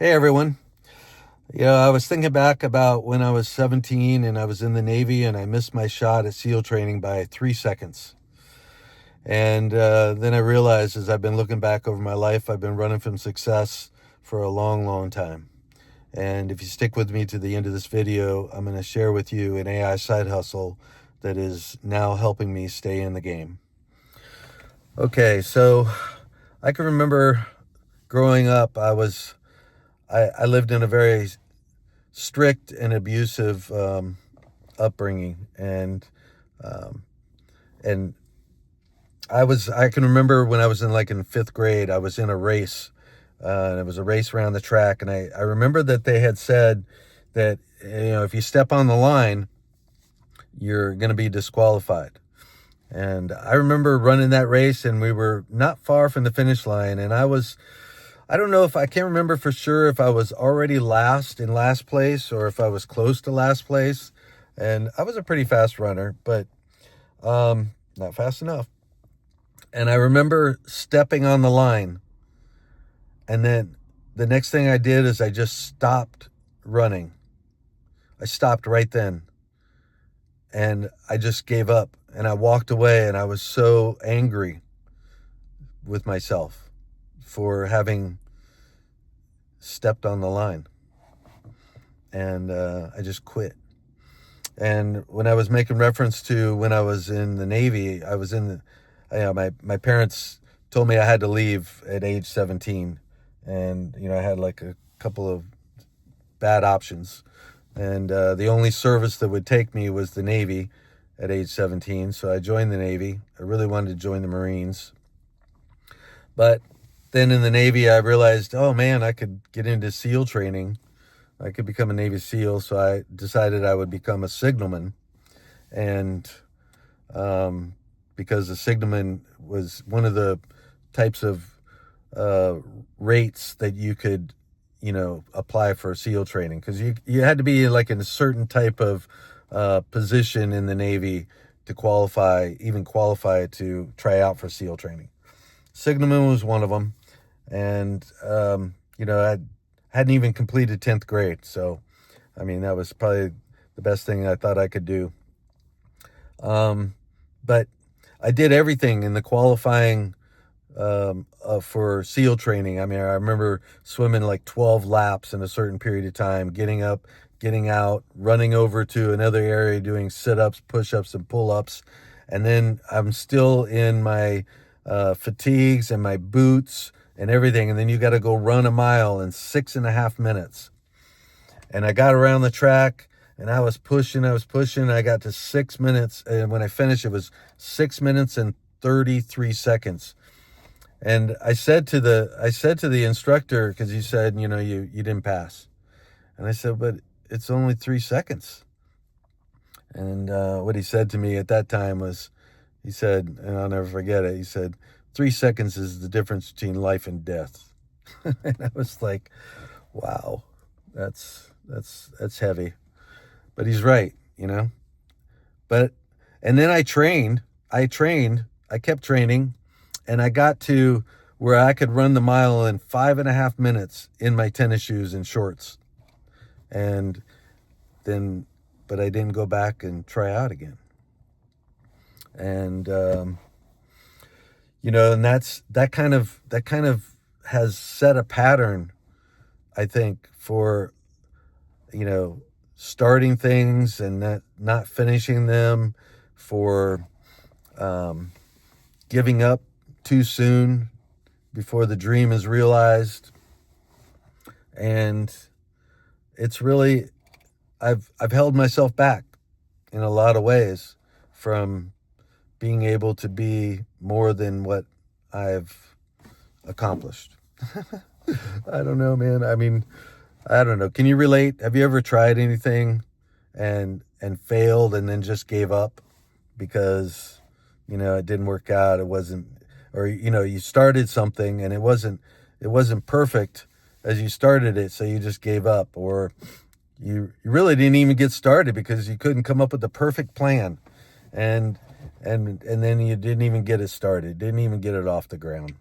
Hey everyone. I was thinking back about when I was 17 and I was in the Navy and I missed my shot at SEAL training by 3 seconds. And then I realized as I've been looking back over my life, I've been running from success for a long, long time. And if you stick with me to the end of this video, I'm going to share with you an AI side hustle that is now helping me stay in the game. Okay, so I can remember growing up, I lived in a very strict and abusive upbringing, um, and I can remember when I was in fifth grade, I was in a race, and it was a race around the track, and I remember that they had said that if you step on the line, you're going to be disqualified. And I remember running that race, and we were not far from the finish line, and I don't know if I can't remember for sure if I was already in last place or if I was close to last place. And I was a pretty fast runner, but not fast enough. And I remember stepping on the line. And then the next thing I did is I just stopped running. I stopped right then. And I just gave up and I walked away, and I was so angry with myself for having stepped on the line. And I just quit. And when I was making reference to when I was in the Navy, I was in my parents told me I had to leave at age 17. And, I had like a couple of bad options. And the only service that would take me was the Navy at age 17. So I joined the Navy. I really wanted to join the Marines. But then in the Navy, I realized, oh man, I could get into SEAL training. I could become a Navy SEAL, so I decided I would become a signalman. And because a signalman was one of the types of rates that you could, apply for SEAL training, because you had to be like in a certain type of position in the Navy to qualify to try out for SEAL training. Signalman was one of them, and I hadn't even completed 10th grade. So, that was probably the best thing I thought I could do. But I did everything in the qualifying for SEAL training. I remember swimming like 12 laps in a certain period of time, getting up, getting out, running over to another area, doing sit-ups, push-ups, and pull-ups. And then I'm still in my fatigues and my boots and everything, and then you got to go run a mile in 6.5 minutes. And I got around the track, and I was pushing. I got to 6 minutes, and when I finished, it was 6 minutes and 33 seconds. And I said to the instructor, because he said, you didn't pass. And I said, but it's only 3 seconds. And what he said to me at that time was, he said, and I'll never forget it, he said, 3 seconds is the difference between life and death. And I was like, wow, that's heavy. But he's right, But, and then I kept training, and I got to where I could run the mile in 5.5 minutes in my tennis shoes and shorts. And then, but I didn't go back and try out again. And, and that kind of has set a pattern, I think, for, starting things and not finishing them, for giving up too soon before the dream is realized. And it's really, I've held myself back in a lot of ways from being able to be more than what I've accomplished. I don't know, man. I don't know. Can you relate? Have you ever tried anything and failed and then just gave up because, it didn't work out? It wasn't, or, you started something and it wasn't perfect as you started it, so you just gave up, or you really didn't even get started because you couldn't come up with the perfect plan. And then you didn't even get it started, didn't even get it off the ground.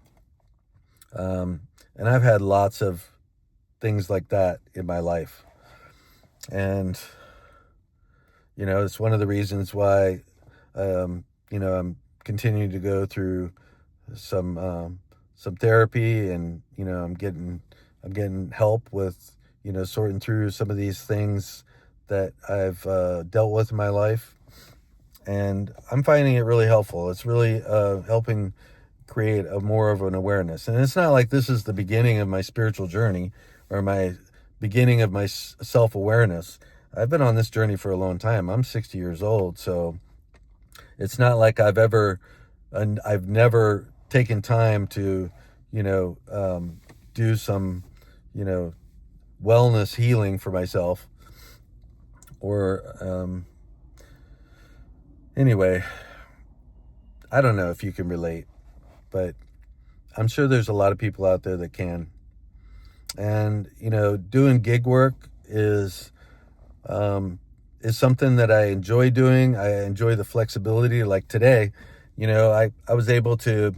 And I've had lots of things like that in my life. And, it's one of the reasons why, I'm continuing to go through some therapy, and, I'm getting help with, sorting through some of these things that I've dealt with in my life. And I'm finding it really helpful. It's really helping create a more of an awareness. And it's not like this is the beginning of my spiritual journey or my beginning of my self-awareness. I've been on this journey for a long time. I'm 60 years old, so it's not like I've never taken time to, do some, wellness healing for myself. Or anyway, I don't know if you can relate, but I'm sure there's a lot of people out there that can. And, doing gig work is something that I enjoy doing. I enjoy the flexibility. Like today, I was able to,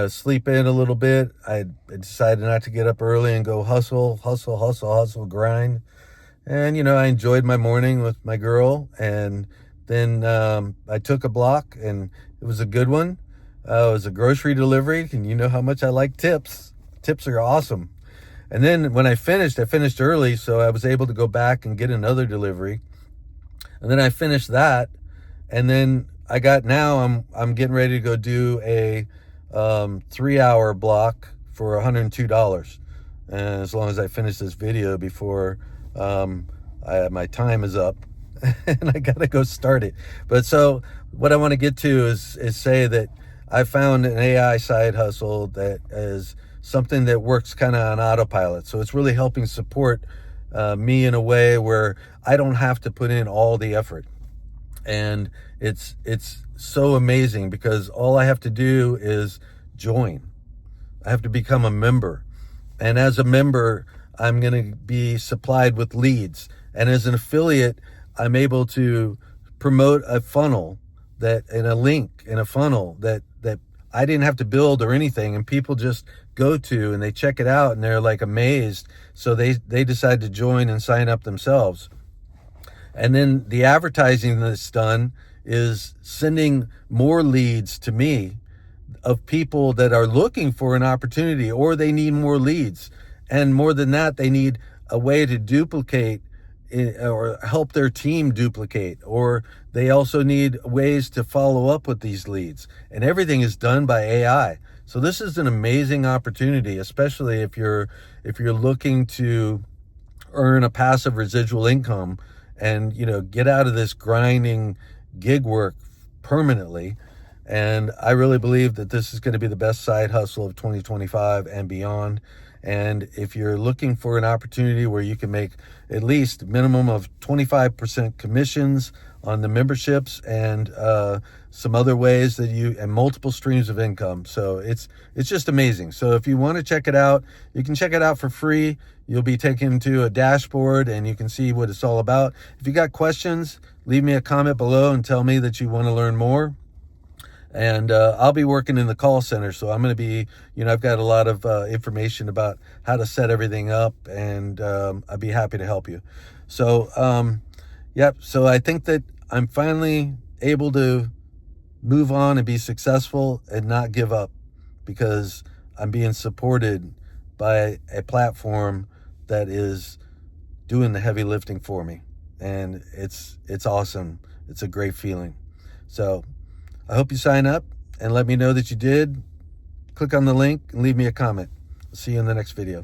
sleep in a little bit. I decided not to get up early and go hustle, grind. And, I enjoyed my morning with my girl. And then I took a block, and it was a good one. It was a grocery delivery, and you know how much I like tips. Tips are awesome. And then when I finished early, so I was able to go back and get another delivery. And then I finished that, and then I'm getting ready to go do a 3-hour block for $102. And as long as I finish this video before my time is up, and I gotta go start it. But so what I want to get to is say that I found an AI side hustle that is something that works kind of on autopilot. So it's really helping support me in a way where I don't have to put in all the effort. And it's so amazing because all I have to do is join. I have to become a member. And as a member, I'm going to be supplied with leads. And as an affiliate, I'm able to promote a funnel and a link in a funnel that I didn't have to build or anything, and people just go to and they check it out and they're like amazed. So they decide to join and sign up themselves. And then the advertising that's done is sending more leads to me of people that are looking for an opportunity, or they need more leads. And more than that, they need a way to duplicate or help their team duplicate, or they also need ways to follow up with these leads. And everything is done by AI. So this is an amazing opportunity, especially if you're looking to earn a passive residual income and, get out of this grinding gig work permanently. And I really believe that this is going to be the best side hustle of 2025 and beyond. And if you're looking for an opportunity where you can make at least minimum of 25% commissions on the memberships and some other ways and multiple streams of income. So it's just amazing. So if you want to check it out, you can check it out for free. You'll be taken to a dashboard and you can see what it's all about. If you got questions, leave me a comment below and tell me that you want to learn more. And I'll be working in the call center, so I'm going to be, I've got a lot of information about how to set everything up, and I'd be happy to help you. So, so I think that I'm finally able to move on and be successful and not give up, because I'm being supported by a platform that is doing the heavy lifting for me. And it's awesome. It's a great feeling. So I hope you sign up and let me know that you did. Click on the link and leave me a comment. I'll see you in the next video.